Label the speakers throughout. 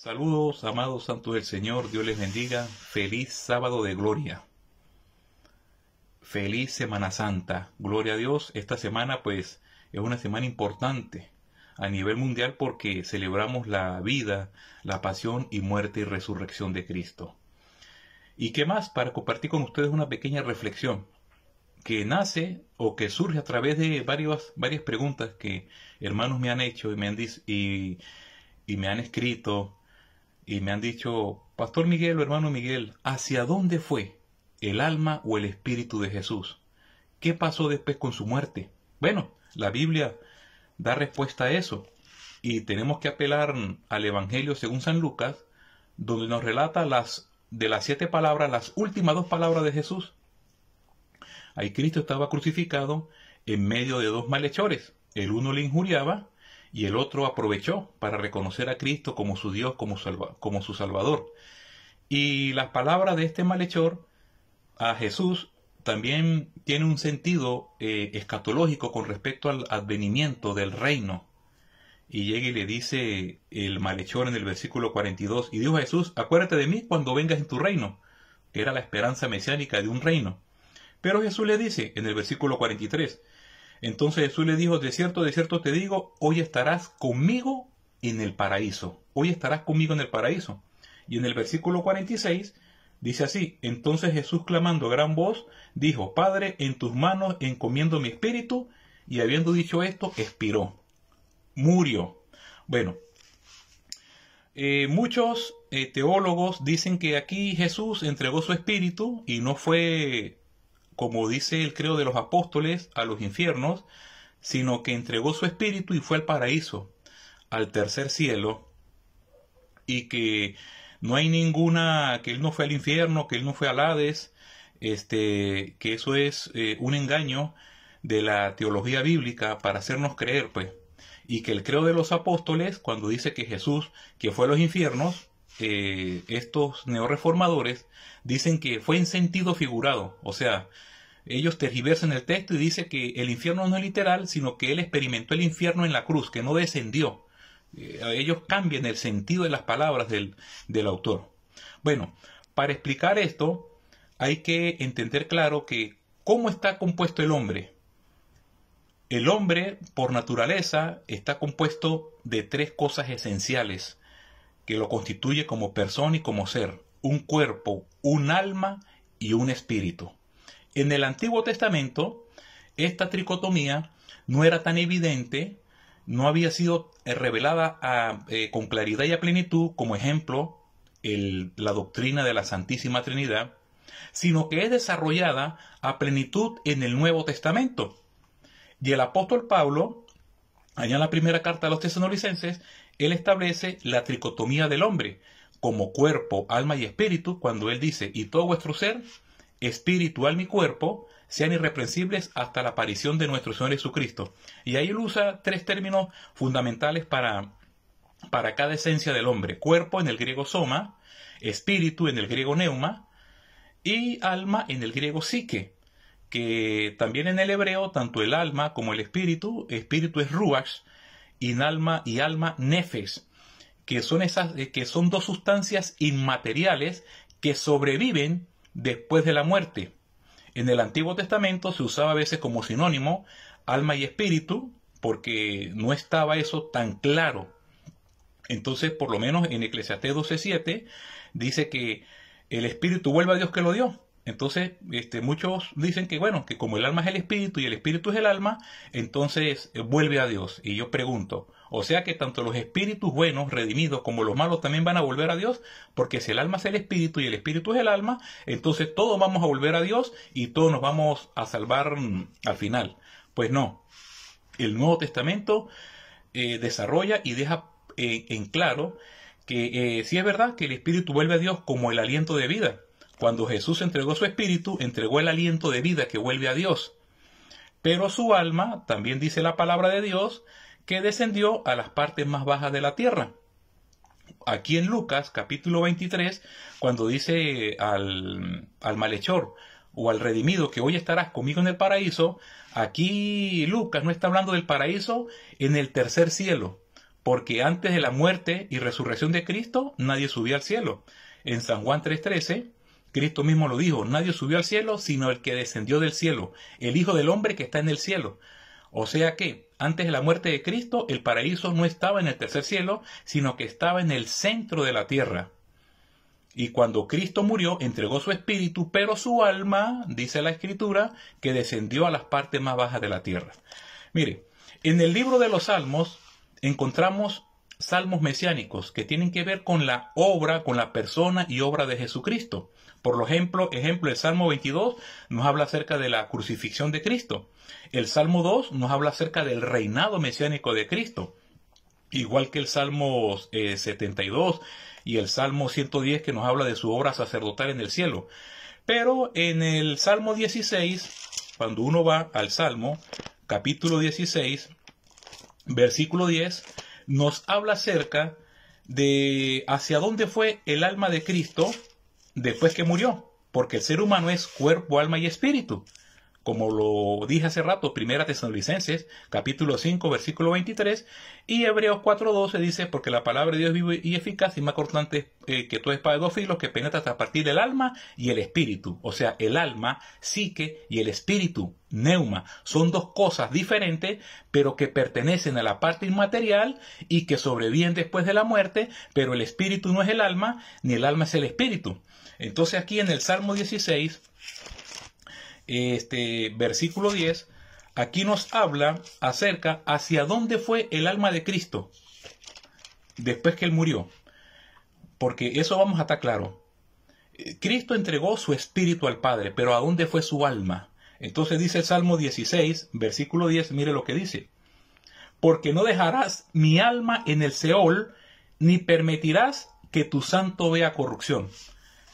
Speaker 1: Saludos, amados santos del Señor, Dios les bendiga. Feliz sábado de gloria. Feliz Semana Santa. Gloria a Dios. Esta semana pues es una semana importante a nivel mundial porque celebramos la vida, la pasión y muerte y resurrección de Cristo. ¿Y qué más? Para compartir con ustedes una pequeña reflexión que nace o que surge a través de varias preguntas que hermanos me han hecho y me han escrito. Y me han dicho, Pastor Miguel o hermano Miguel, ¿hacia dónde fue el alma o el espíritu de Jesús? ¿Qué pasó después con su muerte? Bueno, la Biblia da respuesta a eso. Y tenemos que apelar al Evangelio según San Lucas, donde nos relata de las 7 palabras, las últimas 2 palabras de Jesús. Ahí Cristo estaba crucificado en medio de 2 malhechores. El uno le injuriaba y el otro aprovechó para reconocer a Cristo como su Dios, como su Salvador. Y las palabras de este malhechor a Jesús también tienen un sentido escatológico con respecto al advenimiento del reino. Y llega y le dice el malhechor en el versículo 42, y dijo a Jesús, acuérdate de mí cuando vengas en tu reino, que era la esperanza mesiánica de un reino. Pero Jesús le dice en el versículo 43, entonces Jesús le dijo, de cierto te digo, hoy estarás conmigo en el paraíso. Hoy estarás conmigo en el paraíso. Y en el versículo 46 dice así, entonces Jesús clamando a gran voz, dijo, Padre, en tus manos encomiendo mi espíritu, y habiendo dicho esto, expiró. Murió. Bueno, muchos teólogos dicen que aquí Jesús entregó su espíritu y no fue, como dice el credo de los apóstoles, a los infiernos, sino que entregó su espíritu y fue al paraíso, al tercer cielo, y que no hay que él no fue al infierno, que él no fue al Hades, que eso es un engaño de la teología bíblica para hacernos creer, pues, y que el credo de los apóstoles, cuando dice que Jesús, que fue a los infiernos, estos neorreformadores dicen que fue en sentido figurado, o sea, ellos tergiversan el texto y dicen que el infierno no es literal, sino que él experimentó el infierno en la cruz, que no descendió. Ellos cambian el sentido de las palabras del autor. Bueno, para explicar esto hay que entender claro que cómo está compuesto el hombre. El hombre, por naturaleza, está compuesto de 3 cosas esenciales que lo constituye como persona y como ser: un cuerpo, un alma y un espíritu. En el Antiguo Testamento, esta tricotomía no era tan evidente, no había sido revelada con claridad y a plenitud, como ejemplo, la doctrina de la Santísima Trinidad, sino que es desarrollada a plenitud en el Nuevo Testamento. Y el apóstol Pablo, allá en la primera carta a los tesalonicenses, él establece la tricotomía del hombre como cuerpo, alma y espíritu, cuando él dice, y todo vuestro ser, espíritu, alma y cuerpo, sean irreprensibles hasta la aparición de nuestro Señor Jesucristo. Y ahí él usa 3 términos fundamentales para cada esencia del hombre: cuerpo en el griego soma, espíritu en el griego neuma y alma en el griego psique, que también en el hebreo tanto el alma como el espíritu es ruach y alma nefesh, que son 2 sustancias inmateriales que sobreviven después de la muerte. En el Antiguo Testamento se usaba a veces como sinónimo alma y espíritu porque no estaba eso tan claro. Entonces, por lo menos en Eclesiastés 12:7 dice que el espíritu vuelve a Dios que lo dio. Entonces, muchos dicen que bueno, que como el alma es el espíritu y el espíritu es el alma, entonces vuelve a Dios. Y yo pregunto, o sea que tanto los espíritus buenos, redimidos, como los malos también van a volver a Dios, porque si el alma es el espíritu y el espíritu es el alma, entonces todos vamos a volver a Dios y todos nos vamos a salvar al final. Pues no, el Nuevo Testamento desarrolla y deja en claro que sí es verdad que el espíritu vuelve a Dios como el aliento de vida. Cuando Jesús entregó su espíritu, entregó el aliento de vida que vuelve a Dios. Pero su alma, también dice la palabra de Dios, que descendió a las partes más bajas de la tierra. Aquí en Lucas, capítulo 23, cuando dice al malhechor o al redimido que hoy estarás conmigo en el paraíso, aquí Lucas no está hablando del paraíso en el tercer cielo, porque antes de la muerte y resurrección de Cristo, nadie subía al cielo. En San Juan 3:13, Cristo mismo lo dijo, nadie subió al cielo, sino el que descendió del cielo, el Hijo del Hombre que está en el cielo. O sea que, antes de la muerte de Cristo, el paraíso no estaba en el tercer cielo, sino que estaba en el centro de la tierra. Y cuando Cristo murió, entregó su espíritu, pero su alma, dice la Escritura, que descendió a las partes más bajas de la tierra. Mire, en el libro de los Salmos encontramos salmos mesiánicos que tienen que ver con la obra, con la persona y obra de Jesucristo. Por ejemplo, el Salmo 22 nos habla acerca de la crucifixión de Cristo. El Salmo 2 nos habla acerca del reinado mesiánico de Cristo. Igual que el Salmo 72 y el Salmo 110 que nos habla de su obra sacerdotal en el cielo. Pero en el Salmo 16, cuando uno va al Salmo, capítulo 16, versículo 10, nos habla acerca de hacia dónde fue el alma de Cristo después que murió, porque el ser humano es cuerpo, alma y espíritu. Como lo dije hace rato, Primera Tesalonicenses, capítulo 5, versículo 23, y Hebreos 4:12 dice, porque la palabra de Dios es viva y eficaz y más cortante que toda espada de dos filos, que penetra hasta partir del alma y el espíritu. O sea, el alma, psique, y el espíritu, neuma, son dos cosas diferentes, pero que pertenecen a la parte inmaterial y que sobreviven después de la muerte, pero el espíritu no es el alma, ni el alma es el espíritu. Entonces aquí en el Salmo 16, versículo 10, aquí nos habla acerca hacia dónde fue el alma de Cristo después que Él murió. Porque eso vamos a estar claro. Cristo entregó su espíritu al Padre, pero ¿a dónde fue su alma? Entonces dice el Salmo 16, versículo 10, mire lo que dice. Porque no dejarás mi alma en el Seol, ni permitirás que tu santo vea corrupción.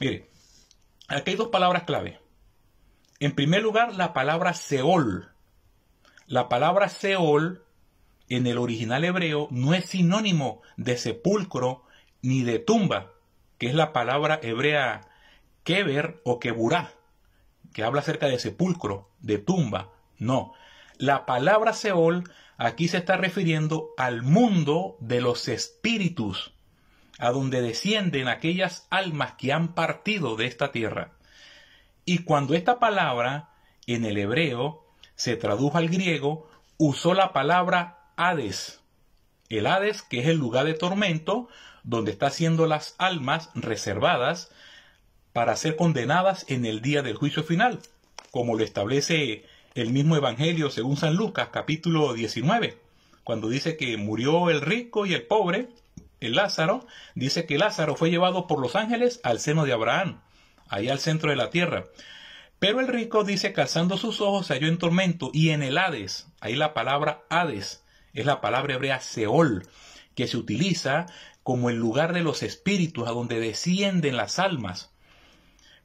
Speaker 1: Mire, aquí hay dos palabras clave. En primer lugar, la palabra Seol. La palabra Seol en el original hebreo no es sinónimo de sepulcro ni de tumba, que es la palabra hebrea keber o keburá, que habla acerca de sepulcro, de tumba. No, la palabra Seol aquí se está refiriendo al mundo de los espíritus, a donde descienden aquellas almas que han partido de esta tierra. Y cuando esta palabra en el hebreo se tradujo al griego, usó la palabra Hades. El Hades, que es el lugar de tormento, donde están siendo las almas reservadas para ser condenadas en el día del juicio final, como lo establece el mismo Evangelio según San Lucas, capítulo 19, cuando dice que murió el rico y el pobre, el Lázaro, dice que Lázaro fue llevado por los ángeles al seno de Abraham, allá al centro de la tierra. Pero el rico dice que alzando sus ojos se halló en tormento y en el Hades. Ahí la palabra Hades es la palabra hebrea Seol, que se utiliza como el lugar de los espíritus, a donde descienden las almas.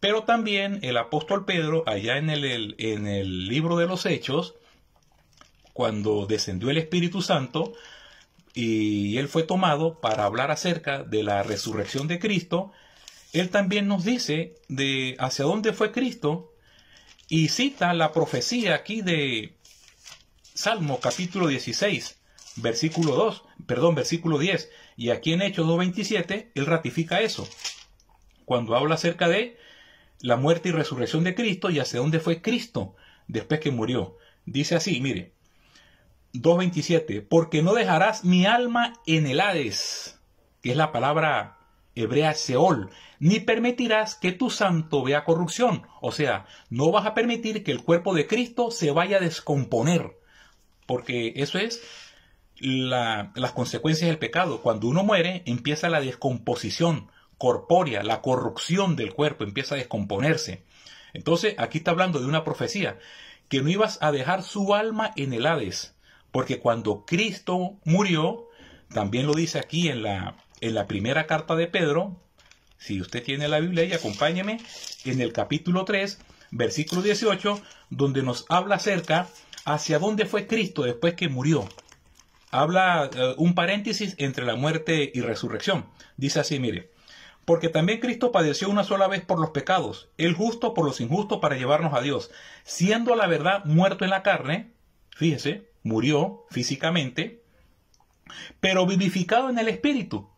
Speaker 1: Pero también el apóstol Pedro, allá en el libro de los Hechos, cuando descendió el Espíritu Santo y él fue tomado para hablar acerca de la resurrección de Cristo, él también nos dice de hacia dónde fue Cristo y cita la profecía aquí de Salmo capítulo 16, versículo 10. Y aquí en Hechos 2:27 él ratifica eso. Cuando habla acerca de la muerte y resurrección de Cristo y hacia dónde fue Cristo después que murió. Dice así, mire, 2:27, porque no dejarás mi alma en el Hades, que es la palabra hebrea Seol, ni permitirás que tu santo vea corrupción. O sea, no vas a permitir que el cuerpo de Cristo se vaya a descomponer, porque eso es las consecuencias del pecado. Cuando uno muere, empieza la descomposición corpórea, la corrupción del cuerpo, empieza a descomponerse. Entonces, aquí está hablando de una profecía, que no ibas a dejar su alma en el Hades, porque cuando Cristo murió, también lo dice aquí en la primera carta de Pedro, si usted tiene la Biblia y acompáñeme, en el capítulo 3, versículo 18, donde nos habla acerca hacia dónde fue Cristo después que murió. Habla un paréntesis entre la muerte y resurrección. Dice así, mire, porque también Cristo padeció una sola vez por los pecados, el justo por los injustos para llevarnos a Dios, siendo a la verdad muerto en la carne, fíjese, murió físicamente, pero vivificado en el Espíritu.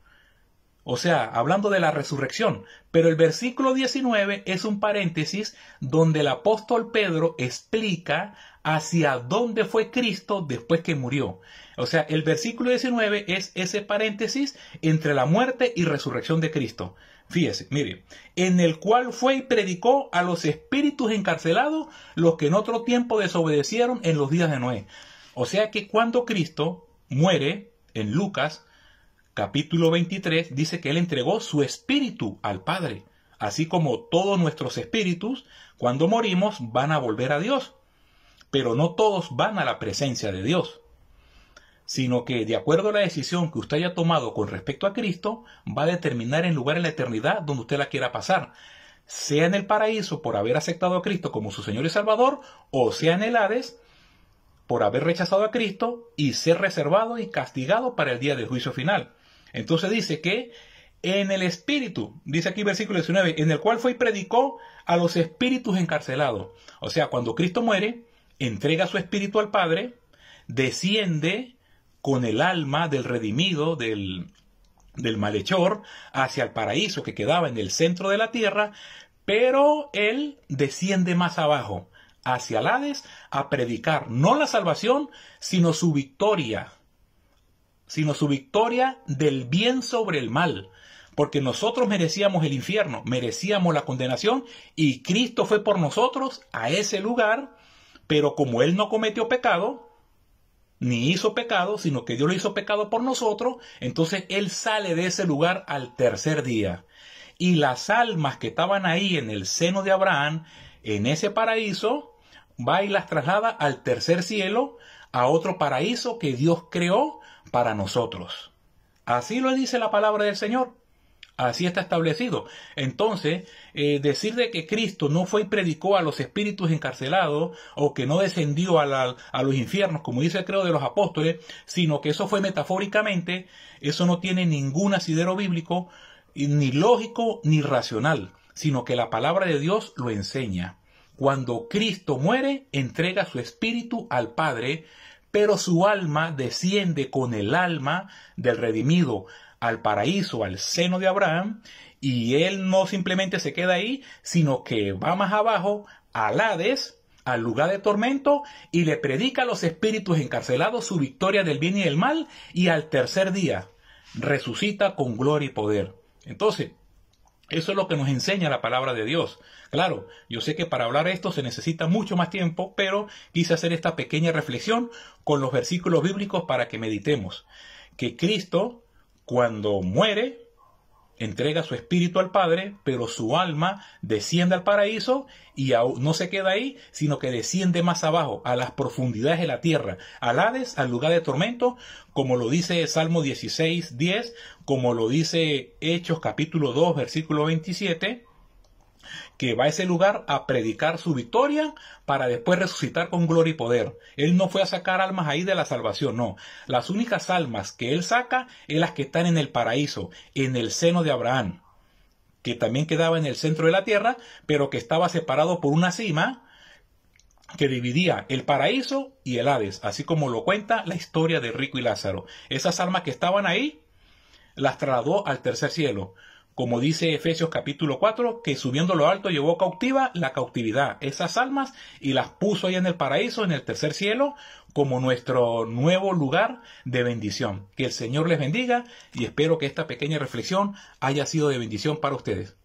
Speaker 1: O sea, hablando de la resurrección. Pero el versículo 19 es un paréntesis donde el apóstol Pedro explica hacia dónde fue Cristo después que murió. O sea, el versículo 19 es ese paréntesis entre la muerte y resurrección de Cristo. Fíjese, mire, en el cual fue y predicó a los espíritus encarcelados, los que en otro tiempo desobedecieron en los días de Noé. O sea que cuando Cristo muere, en Lucas capítulo 23, dice que Él entregó su espíritu al Padre, así como todos nuestros espíritus, cuando morimos, van a volver a Dios. Pero no todos van a la presencia de Dios, sino que de acuerdo a la decisión que usted haya tomado con respecto a Cristo, va a determinar el lugar en la eternidad donde usted la quiera pasar, sea en el paraíso por haber aceptado a Cristo como su Señor y Salvador, o sea en el Hades por haber rechazado a Cristo y ser reservado y castigado para el día del juicio final. Entonces dice que en el Espíritu, dice aquí versículo 19, en el cual fue y predicó a los espíritus encarcelados. O sea, cuando Cristo muere, entrega su espíritu al Padre, desciende con el alma del redimido, del malhechor, hacia el paraíso que quedaba en el centro de la tierra, pero Él desciende más abajo, hacia el Hades, a predicar no la salvación, sino su victoria del bien sobre el mal, porque nosotros merecíamos el infierno, merecíamos la condenación, y Cristo fue por nosotros a ese lugar, pero como Él no cometió pecado, ni hizo pecado, sino que Dios lo hizo pecado por nosotros, entonces Él sale de ese lugar al tercer día. Y las almas que estaban ahí en el seno de Abraham, en ese paraíso, va y las traslada al tercer cielo, a otro paraíso que Dios creó para nosotros. Así lo dice la palabra del Señor. Así está establecido. Entonces, decir de que Cristo no fue y predicó a los espíritus encarcelados, o que no descendió a los infiernos, como dice el credo de los apóstoles, sino que eso fue metafóricamente, eso no tiene ningún asidero bíblico, ni lógico, ni racional, sino que la palabra de Dios lo enseña. Cuando Cristo muere, entrega su espíritu al Padre, pero su alma desciende con el alma del redimido al paraíso, al seno de Abraham, y Él no simplemente se queda ahí, sino que va más abajo, al Hades, al lugar de tormento, y le predica a los espíritus encarcelados su victoria del bien y del mal, y al tercer día resucita con gloria y poder. Entonces, eso es lo que nos enseña la palabra de Dios. Claro, yo sé que para hablar esto se necesita mucho más tiempo, pero quise hacer esta pequeña reflexión con los versículos bíblicos para que meditemos. Que Cristo, cuando muere, entrega su espíritu al Padre, pero su alma desciende al paraíso y no se queda ahí, sino que desciende más abajo, a las profundidades de la tierra, al Hades, al lugar de tormento, como lo dice Salmo 16:10, como lo dice Hechos capítulo 2, versículo 27, que va a ese lugar a predicar su victoria para después resucitar con gloria y poder. Él no fue a sacar almas ahí de la salvación, no. Las únicas almas que Él saca es las que están en el paraíso, en el seno de Abraham, que también quedaba en el centro de la tierra, pero que estaba separado por una cima que dividía el paraíso y el Hades, así como lo cuenta la historia de Rico y Lázaro. Esas almas que estaban ahí las trasladó al tercer cielo. Como dice Efesios capítulo 4, que subiendo lo alto llevó cautiva la cautividad, esas almas, y las puso ahí en el paraíso, en el tercer cielo, como nuestro nuevo lugar de bendición. Que el Señor les bendiga y espero que esta pequeña reflexión haya sido de bendición para ustedes.